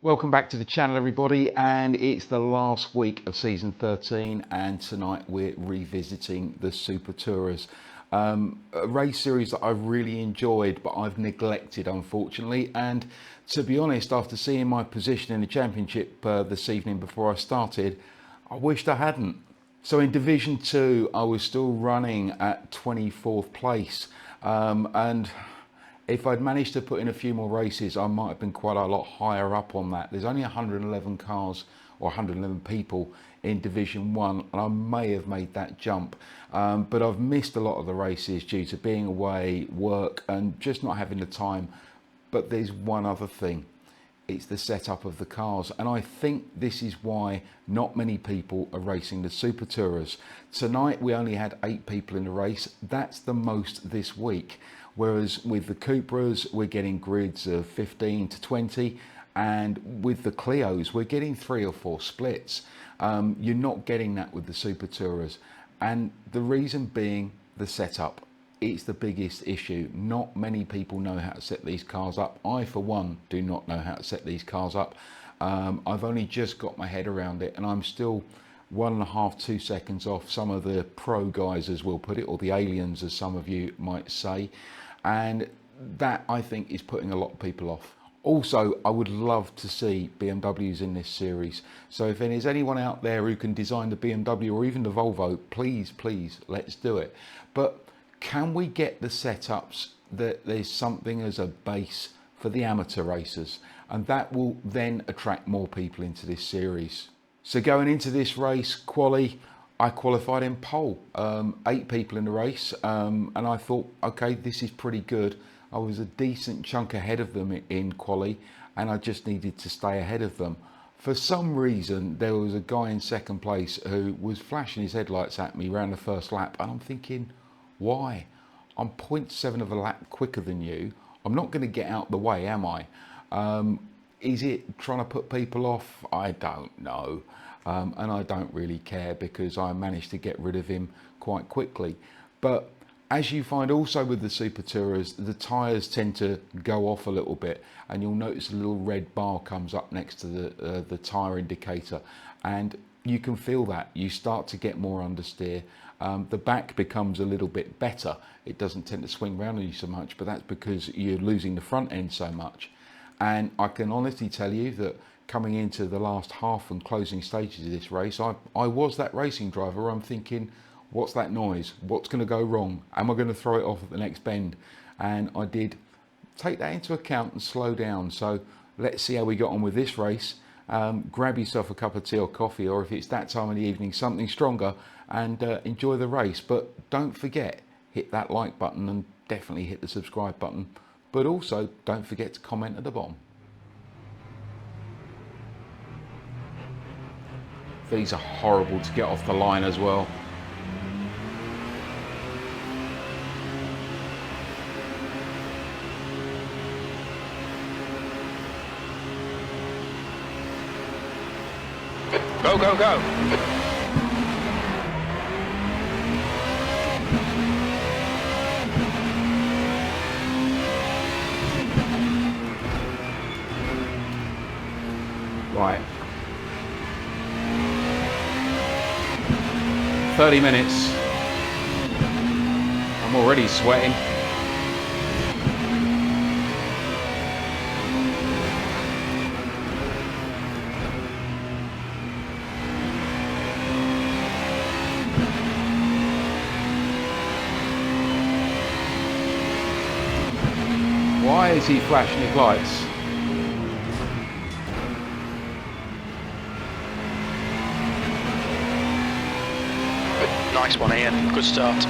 Welcome back to the channel, everybody, and it's the last week of season 13, and tonight we're revisiting the Super Tourers, a race series that I've really enjoyed but I've neglected, unfortunately. And to be honest, after seeing my position in the championship this evening before I started, I wished I hadn't. So in Division 2 I was still running at 24th place, and if I'd managed to put in a few more races, I might have been quite a lot higher up on that. There's only 111 cars or 111 people in Division 1, and I may have made that jump. But I've missed a lot of the races due to being away, work, and just not having the time. But there's one other thing. It's the setup of the cars, and I think this is why not many people are racing the Super Tourers. Tonight we only had 8 people in the race. That's the most this week, whereas with the Cupras we're getting grids of 15 to 20, and with the Clios we're getting 3 or 4 splits. You're not getting that with the Super Tourers, and the reason being the setup. It's the biggest issue. Not many people know how to set these cars up. I, for one, do not know how to set these cars up. I've only just got my head around it, and I'm still 1.5 to 2 seconds off some of the pro guys, as we'll put it, or the aliens, as some of you might say. And that, I think, is putting a lot of people off. Also, I would love to see BMWs in this series. So if there's anyone out there who can design the BMW or even the Volvo, please, let's do it. But can we get the setups that there's something as a base for the amateur racers, and that will then attract more people into this series. So going into this race, quali, I qualified in pole. 8 people in the race, and I thought, okay, this is pretty good. I was a decent chunk ahead of them in quali, and I just needed to stay ahead of them. For some reason, there was a guy in second place who was flashing his headlights at me around the first lap, and I'm thinking, why? I'm 0.7 of a lap quicker than you. I'm not going to get out the way, am I? Is it trying to put people off? I don't know. And I don't really care, because I managed to get rid of him quite quickly. But as you find also with the Super Tourers, the tyres tend to go off a little bit, and you'll notice a little red bar comes up next to the tyre indicator, and you can feel that. You start to get more understeer. The back becomes a little bit better. It doesn't tend to swing around on you so much, but that's because you're losing the front end so much. And I can honestly tell you that coming into the last half and closing stages of this race, I was that racing driver. I'm thinking, what's that noise? What's going to go wrong? Am I going to throw it off at the next bend? And I did take that into account and slow down. So let's see how we got on with this race. Grab yourself a cup of tea or coffee, or if it's that time of the evening, something stronger, and enjoy the race. But don't forget, hit that like button, and definitely hit the subscribe button. But also, don't forget to comment at the bottom. These are horrible to get off the line as well. Go, go, go. Right. 30 minutes. I'm already sweating. Why is he flashing his lights? Nice one, Ian. Good start.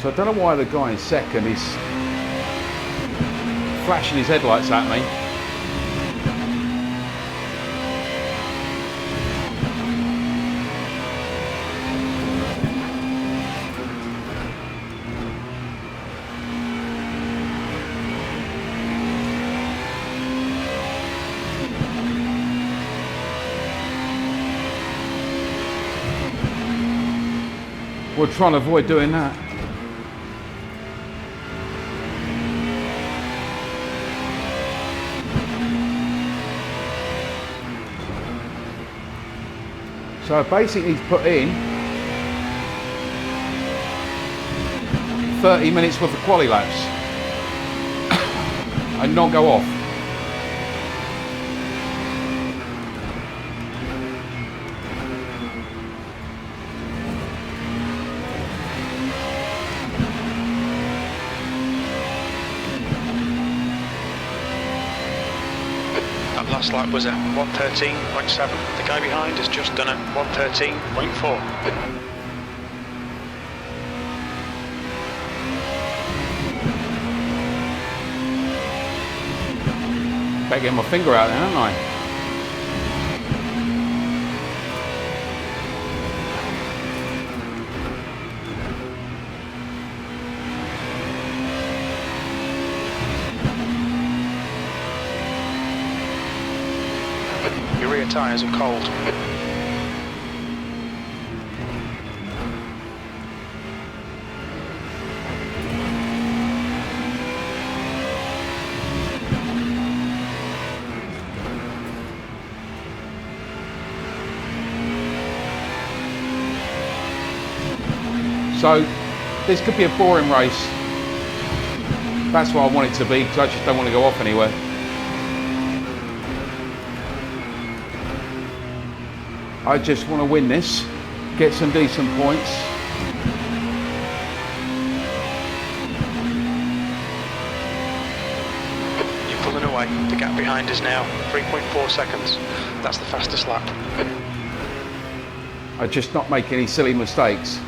So I don't know why the guy in second is flashing his headlights at me. We're trying to avoid doing that. So basically he's put in 30 minutes worth of quali laps and not go off. That last lap was a 1:13.7. The guy behind has just done a 1:13.4. Better get my finger out there, haven't I? Your rear tyres are cold. So this could be a boring race. That's what I want it to be, because I just don't want to go off anywhere. I just want to win this, get some decent points. You're pulling away. The gap behind is now 3.4 seconds. That's the fastest lap. I just not make any silly mistakes.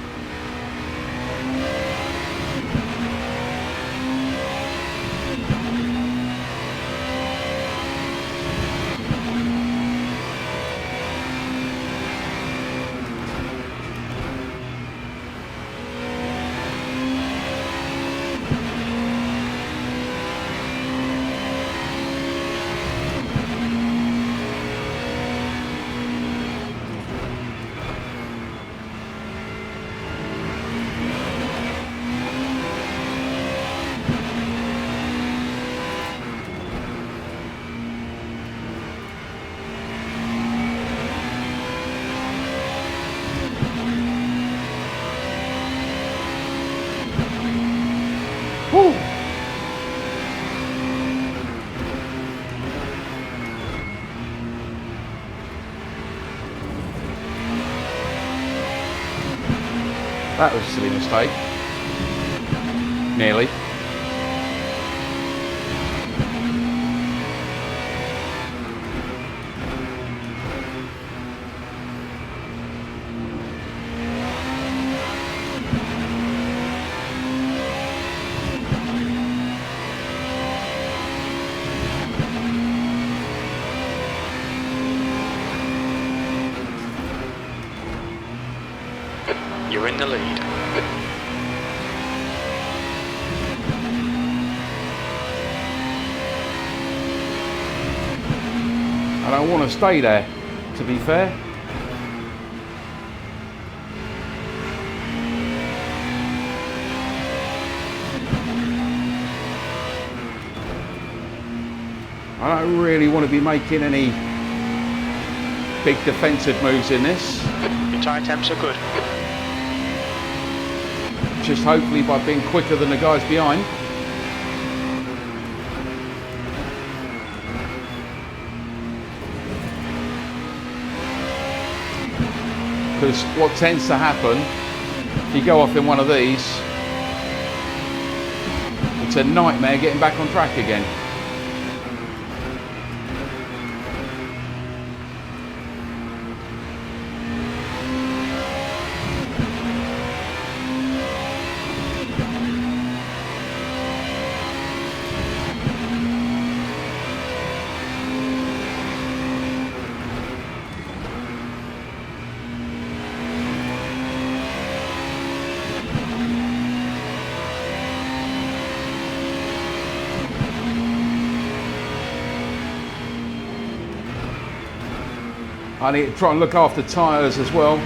Woo! That was a silly mistake. Nearly. You're in the lead. I don't want to stay there, to be fair. I don't really want to be making any big defensive moves in this. Your tyre temps are good. Just hopefully by being quicker than the guys behind. Because what tends to happen, if you go off in one of these, it's a nightmare getting back on track again. I need to try and look after tyres as well.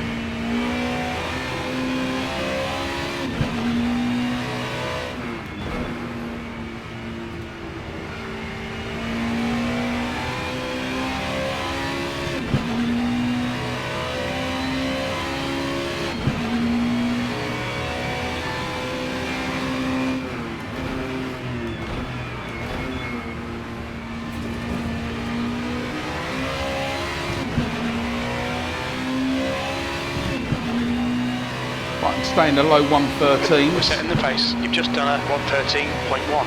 Stay in the low 113s. We're setting the pace. You've just done a 113.1.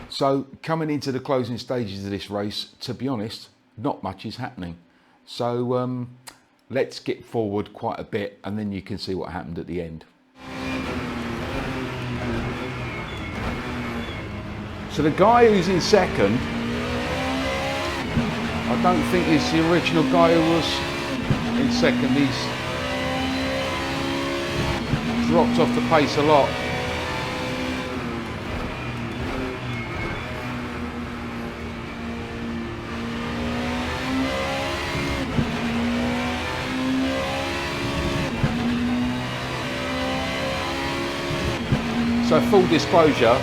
So coming into the closing stages of this race, to be honest, not much is happening. So let's get forward quite a bit and then you can see what happened at the end. So the guy who's in second, I don't think is the original guy who was in second. He's dropped off the pace a lot. So full disclosure,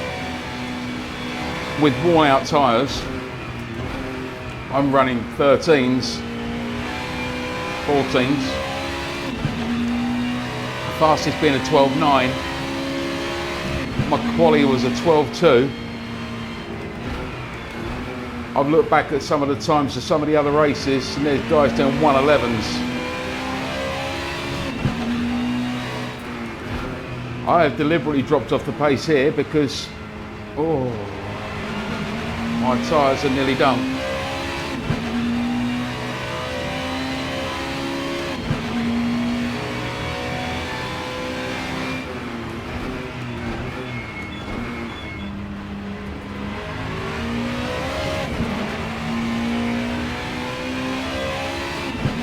with worn out tyres, I'm running 13s, 14s. Fastest being a 12.9. My quali was a 12.2. I've looked back at some of the times of some of the other races and there's guys doing 111s. I have deliberately dropped off the pace here because my tyres are nearly done.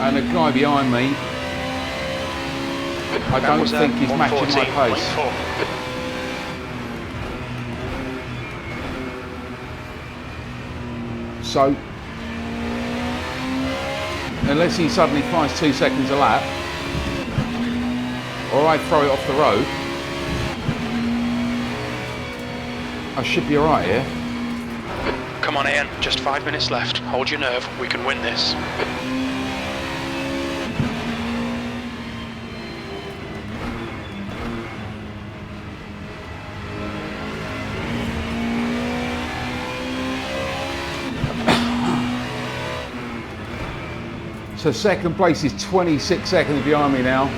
And the guy behind me, I don't think he's matching my pace. So, unless he suddenly finds 2 seconds a lap, or I throw it off the road, I should be alright here. Come on Ian, just 5 minutes left. Hold your nerve, we can win this. So second place is 26 seconds behind me now.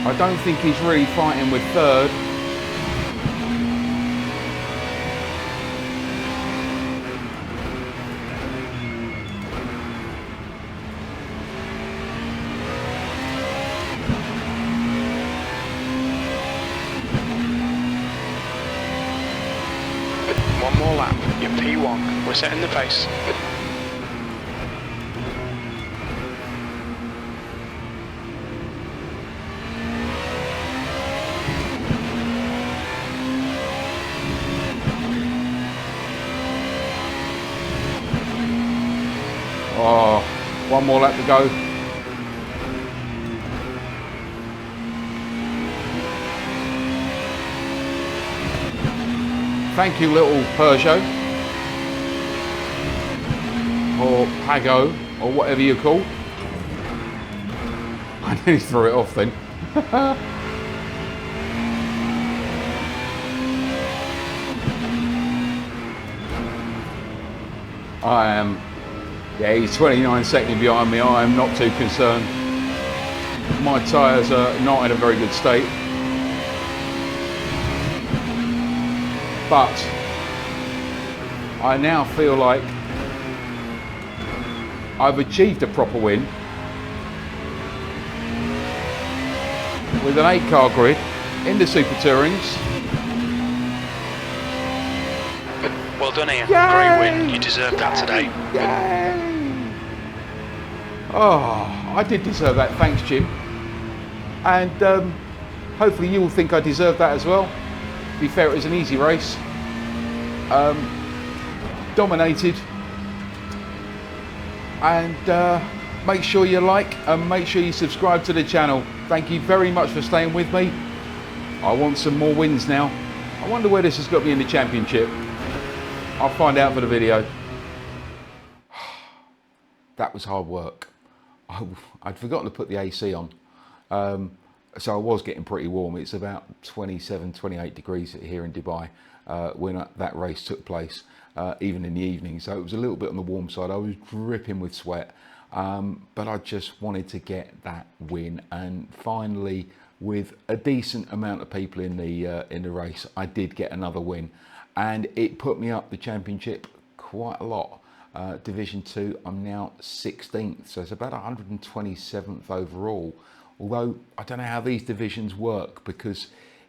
I don't think he's really fighting with third. One more lap, you're P1, we're setting the pace. Oh, one more lap to go. Thank you, little Peugeot, or Pago, or whatever you call. I nearly threw it off then. I am, yeah, he's 29 seconds behind me. I am not too concerned. My tyres are not in a very good state. But I now feel like I've achieved a proper win with an 8-car grid in the Super Tourings. Well done Ian, Yay! great win, you deserved that today. Yay! Oh, I did deserve that, thanks Jim. And hopefully you will think I deserve that as well. To be fair, it was an easy race. Dominated, and make sure you like and make sure you subscribe to the channel. Thank you very much for staying with me. I want some more wins now. I wonder where this has got me in the championship. I'll find out for the video. That was hard work. I'd forgotten to put the AC on. So I was getting pretty warm. It's about 27, 28 degrees here in Dubai when that race took place, even in the evening. So it was a little bit on the warm side. I was dripping with sweat, but I just wanted to get that win. And finally, with a decent amount of people in the race, I did get another win. And it put me up the championship quite a lot. Division 2, I'm now 16th, so it's about 127th overall. Although I don't know how these divisions work, because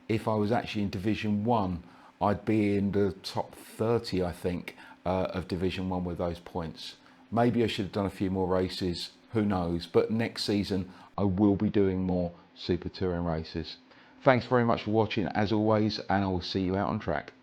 if I was actually in Division 1, I'd be in the top 30, I think, of Division 1 with those points. Maybe I should have done a few more races, who knows, but next season I will be doing more Super Touring races. Thanks very much for watching as always, and I will see you out on track.